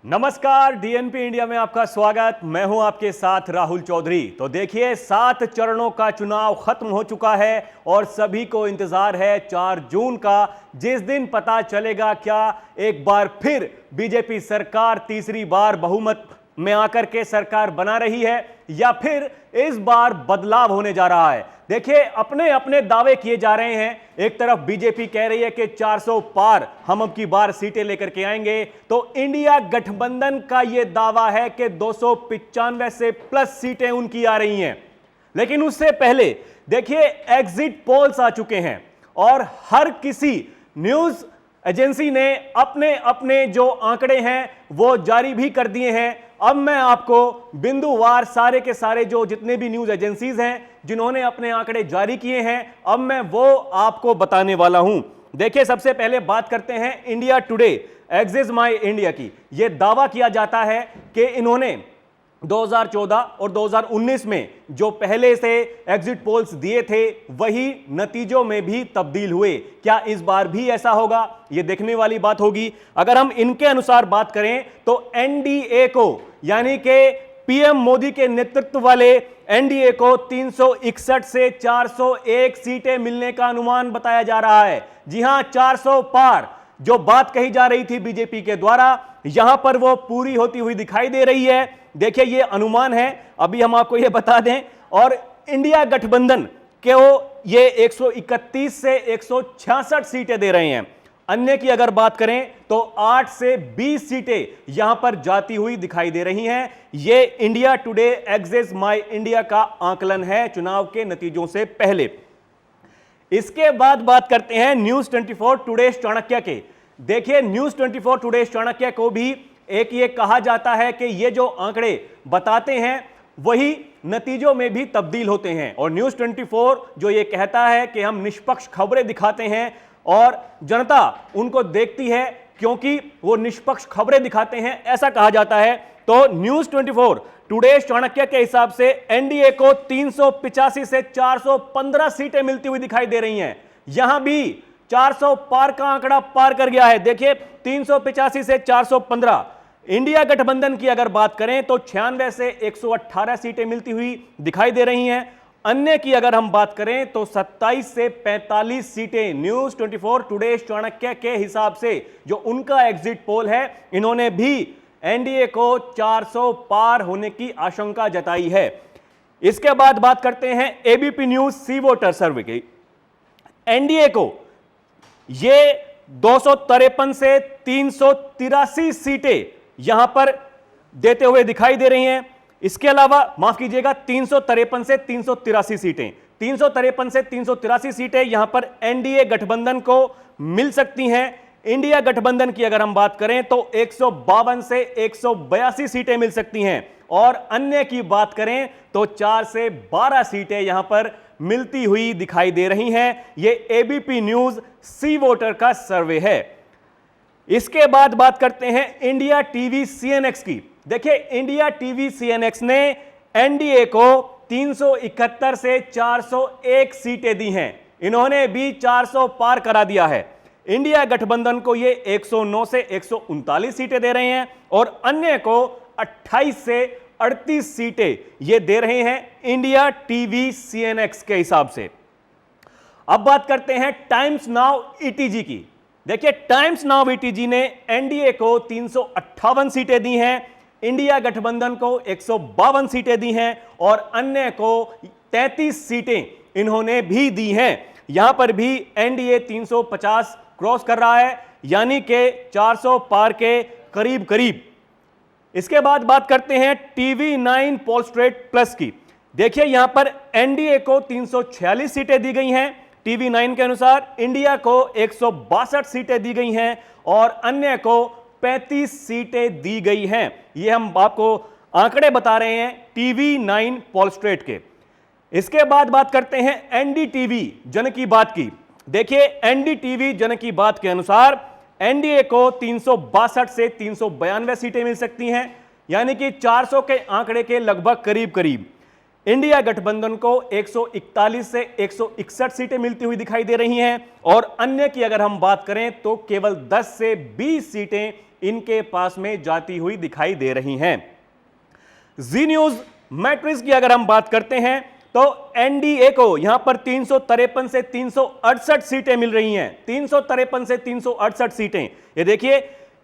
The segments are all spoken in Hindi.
नमस्कार, डीएनपी इंडिया में आपका स्वागत। मैं हूं आपके साथ राहुल चौधरी। तो देखिए, 7 चरणों का चुनाव खत्म हो चुका है और सभी को इंतजार है 4 जून का, जिस दिन पता चलेगा क्या एक बार फिर बीजेपी सरकार तीसरी बार बहुमत में आकर के सरकार बना रही है या फिर इस बार बदलाव होने जा रहा है। देखिए, अपने अपने दावे किए जा रहे हैं। एक तरफ बीजेपी कह रही है कि 400 पार हम अब की बार सीटें लेकर के आएंगे, तो इंडिया गठबंधन का यह दावा है कि 295 से प्लस सीटें उनकी आ रही हैं। लेकिन उससे पहले देखिए, एग्जिट पोल्स आ चुके हैं और हर किसी न्यूज एजेंसी ने अपने अपने जो आंकड़े हैं वो जारी भी कर दिए हैं। अब मैं आपको बिंदुवार सारे के सारे जो जितने भी न्यूज एजेंसीज हैं जिन्होंने अपने आंकड़े जारी किए हैं, अब मैं वो आपको बताने वाला हूं। देखिए, सबसे पहले बात करते हैं India today axis my India की। यह दावा किया जाता है कि इन्होंने 2014 और 2019 में जो पहले से एग्जिट पोल्स दिए थे वही नतीजों में भी तब्दील हुए। क्या इस बार भी ऐसा होगा, यह देखने वाली बात होगी। अगर हम इनके अनुसार बात करें तो एनडीए को, यानी कि पीएम मोदी के नेतृत्व वाले एनडीए को 361 से 401 सीटें मिलने का अनुमान बताया जा रहा है। जी हां, 400 पार जो बात कही जा रही थी बीजेपी के द्वारा, यहां पर वो पूरी होती हुई दिखाई दे रही है। देखिए, ये अनुमान है, अभी हम आपको ये बता दें। और इंडिया गठबंधन के वो ये 131 से 166 सीटें दे रहे हैं। अन्य की अगर बात करें तो 8 से 20 सीटें यहां पर जाती हुई दिखाई दे रही हैं। ये India today axis my India का आकलन है चुनाव के नतीजों से पहले। इसके बाद बात करते हैं न्यूज 24 टुडे चाणक्य के। देखिए, न्यूज 24 टुडे चाणक्य को भी एक ये कहा जाता है कि ये जो आंकड़े बताते हैं वही नतीजों में भी तब्दील होते हैं। और न्यूज 24 जो ये कहता है कि हम निष्पक्ष खबरें दिखाते हैं और जनता उनको देखती है क्योंकि वो निष्पक्ष खबरें दिखाते हैं, ऐसा कहा जाता है। तो न्यूज 24 टुडे चाणक्य के हिसाब से एनडीए को 385 से 415 सीटें मिलती हुई दिखाई दे रही हैं। यहां भी 400 पार का आंकड़ा पार कर गया है। देखिए, 385 से 415। इंडिया गठबंधन की अगर बात करें तो 96 से 118 सीटें मिलती हुई दिखाई दे रही हैं। अन्य की अगर हम बात करें तो 27 से 45 सीटें न्यूज 24 टुडे चाणक्य के हिसाब से जो उनका एग्जिट पोल है, इन्होंने भी एनडीए को 400 पार होने की आशंका जताई है। इसके बाद बात करते हैं एबीपी न्यूज सी वोटर सर्वे की। एनडीए को ये 253 से 383 सीटें यहां पर देते हुए दिखाई दे रही हैं। इसके अलावा माफ कीजिएगा, 353 से 383 सीटें, 353 से 383 सीटें यहां पर एनडीए गठबंधन को मिल सकती हैं। इंडिया गठबंधन की अगर हम बात करें तो 152 से 182 सीटें मिल सकती हैं। और अन्य की बात करें तो 4 से 12 सीटें यहां पर मिलती हुई दिखाई दे रही हैं। यह एबीपी न्यूज सी वोटर का सर्वे है। इसके बाद बात करते हैं इंडिया टीवी सीएनएक्स की। देखिए, इंडिया टीवी सीएनएक्स ने एनडीए को 371 से 401 सीटें दी हैं। इन्होंने भी 400 पार करा दिया है। इंडिया गठबंधन को ये 109 से 139 सीटें दे रहे हैं और अन्य को 28 से 38 सीटें ये दे रहे हैं इंडिया टीवी सीएनएक्स के हिसाब से। अब बात करते हैं टाइम्स नाउ ईटीजी की। देखिए, टाइम्स नाउ ईटीजी ने एनडीए को 358 सीटें दी हैं, इंडिया गठबंधन को 152 सीटें दी हैं और अन्य को 33 सीटें इन्होंने भी दी हैं। यहां पर भी एनडीए 350 क्रॉस कर रहा है, यानी कि 400 पार के करीब करीब। इसके बाद बात करते हैं टीवी 9 पोलस्ट्रेट प्लस की। देखिए, यहां पर एनडीए को 346 सीटें दी गई हैं टीवी 9 के अनुसार, इंडिया को 162 सीटें दी गई हैं और अन्य को 35 सीटें दी गई हैं। ये हम आपको आंकड़े बता रहे हैं टीवी 9 पोलस्ट्रेट के। इसके बाद बात करते हैं एनडीटीवी जन की बात की। देखिए, एनडीटीवी जन की बात के अनुसार एनडीए को 362 से 392 सीटें मिल सकती हैं, यानी कि 400 के आंकड़े के लगभग करीब करीब। इंडिया गठबंधन को 141 से 161 सीटें मिलती हुई दिखाई दे रही हैं और अन्य की अगर हम बात करें तो केवल 10 से 20 सीटें इनके पास में जाती हुई दिखाई दे रही हैं। जी न्यूज मैट्रिक्स की अगर हम बात करते हैं तो एनडीए को यहां पर 353 से 368 सीटें मिल रही हैं। 353 से 368 सीटें। ये देखिए,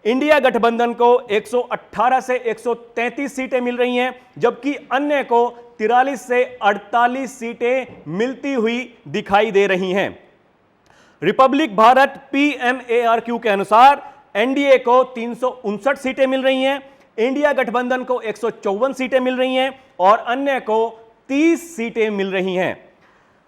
इंडिया गठबंधन को 118 से 133 सीटें मिल रही हैं, जबकि अन्य को 43 से 48 सीटें मिलती हुई दिखाई दे रही हैं। रिपब्लिक भारत PMARQ के अनुसार एनडीए को 359 सीटें मिल रही हैं, इंडिया गठबंधन को 154 सीटें मिल रही हैं और अन्य को 30 सीटें मिल रही हैं।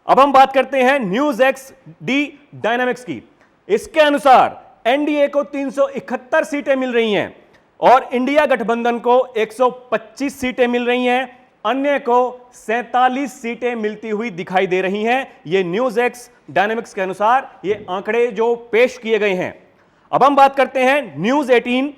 अब हम बात करते हैं न्यूज एक्स डी डायनामिक्स की। इसके अनुसार एनडीए को 371 सीटें मिल रही हैं और इंडिया गठबंधन को 125 सीटें मिल रही हैं, अन्य को 47 सीटें मिलती हुई दिखाई दे रही हैं। ये न्यूज एक्स डायनामिक्स के अनुसार ये आंकड़े जो पेश किए गए हैं। अब हम बात करते हैं न्यूज 18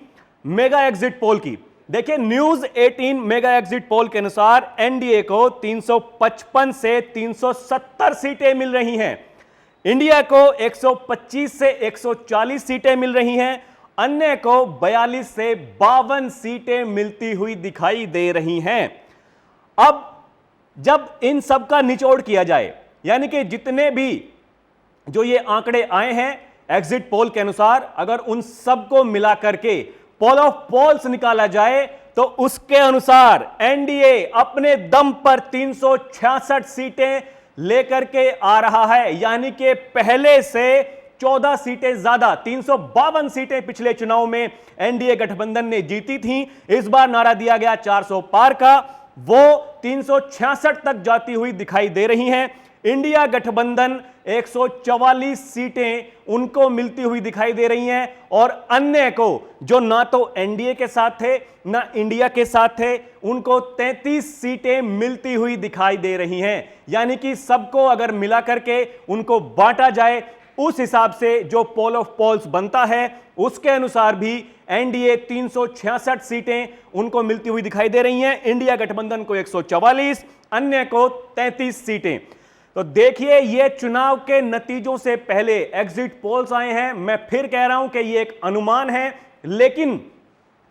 मेगा एग्जिट पोल की। देखिए, न्यूज 18 मेगा एग्जिट पोल के अनुसार एनडीए को 355 से 370 सीटें मिल रही हैं, इंडिया को 125 से 140 सीटें मिल रही हैं, अन्य को 42 से 52 सीटें मिलती हुई दिखाई दे रही हैं। अब जब इन सब का निचोड़ किया जाए, यानी कि जितने भी जो ये आंकड़े आए हैं एग्जिट पोल के अनुसार, अगर उन सबको मिला करके पोल ऑफ पोल्स निकाला जाए तो उसके अनुसार एनडीए अपने दम पर 366 सीटें लेकर के आ रहा है, यानी कि पहले से 14 सीटें ज्यादा। 352 सीटें पिछले चुनाव में एनडीए गठबंधन ने जीती थी। इस बार नारा दिया गया 400 पार का, वो 366 तक जाती हुई दिखाई दे रही हैं। इंडिया गठबंधन 144 सीटें उनको मिलती हुई दिखाई दे रही हैं और अन्य को, जो ना तो एनडीए के साथ थे ना इंडिया के साथ थे, उनको 33 सीटें मिलती हुई दिखाई दे रही हैं। यानी कि सबको अगर मिला करके उनको बांटा जाए, उस हिसाब से जो पोल ऑफ पोल्स बनता है उसके अनुसार भी एनडीए 366 सीटें उनको मिलती हुई दिखाई दे रही हैं, इंडिया गठबंधन को 144, अन्य को 33 सीटें। तो देखिए, ये चुनाव के नतीजों से पहले एग्जिट पोल्स आए हैं। मैं फिर कह रहा हूं कि ये एक अनुमान है, लेकिन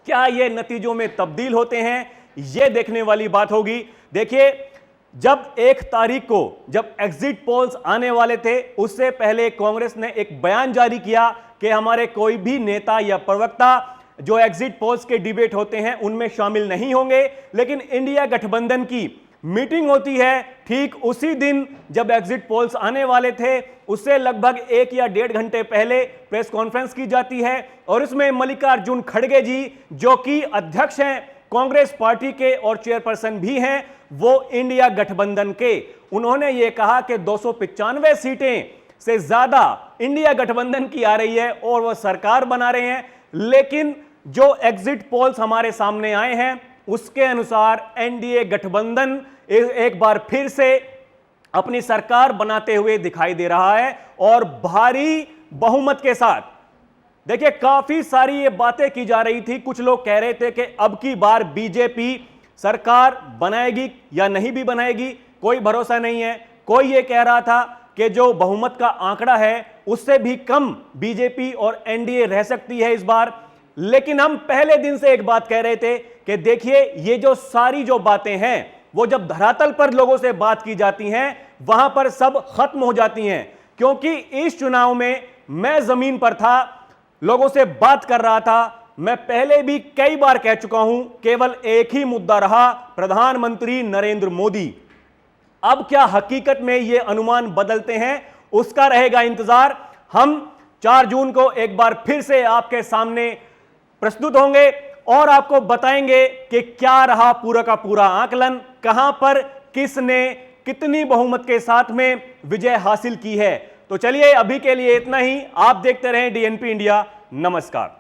क्या ये नतीजों में तब्दील होते हैं, ये देखने वाली बात होगी। देखिए, जब 1 तारीख को जब एग्जिट पोल्स आने वाले थे, उससे पहले कांग्रेस ने एक बयान जारी किया कि हमारे कोई भी नेता या प्रवक्ता जो एग्जिट पोल्स के डिबेट होते हैं उनमें शामिल नहीं होंगे। लेकिन इंडिया गठबंधन की मीटिंग होती है ठीक उसी दिन जब एग्जिट पोल्स आने वाले थे, उससे लगभग 1 या 1.5 घंटे पहले प्रेस कॉन्फ्रेंस की जाती है और इसमें मल्लिकार्जुन खड़गे जी, जो कि अध्यक्ष हैं कांग्रेस पार्टी के और चेयरपर्सन भी हैं वो इंडिया गठबंधन के, उन्होंने ये कहा कि 295 सीटें से ज्यादा इंडिया गठबंधन की आ रही है और वह सरकार बना रहे हैं। लेकिन जो एग्जिट पोल्स हमारे सामने आए हैं उसके अनुसार एनडीए गठबंधन एक बार फिर से अपनी सरकार बनाते हुए दिखाई दे रहा है और भारी बहुमत के साथ। देखिए, काफी सारी ये बातें की जा रही थी, कुछ लोग कह रहे थे कि अब की बार बीजेपी सरकार बनाएगी या नहीं भी बनाएगी, कोई भरोसा नहीं है। कोई ये कह रहा था कि जो बहुमत का आंकड़ा है उससे भी कम बीजेपी और एनडीए रह सकती है इस बार। लेकिन हम पहले दिन से एक बात कह रहे थे कि देखिए, ये जो सारी जो बातें हैं वो जब धरातल पर लोगों से बात की जाती हैं वहां पर सब खत्म हो जाती हैं। क्योंकि इस चुनाव में मैं जमीन पर था, लोगों से बात कर रहा था। मैं पहले भी कई बार कह चुका हूं, केवल एक ही मुद्दा रहा, प्रधानमंत्री नरेंद्र मोदी। अब क्या हकीकत में ये अनुमान बदलते हैं, उसका रहेगा इंतजार। हम 4 जून को एक बार फिर से आपके सामने प्रस्तुत होंगे और आपको बताएंगे कि क्या रहा पूरा का पूरा आकलन, कहां पर किसने कितनी बहुमत के साथ में विजय हासिल की है। तो चलिए, अभी के लिए इतना ही। आप देखते रहें डीएनपी इंडिया। नमस्कार।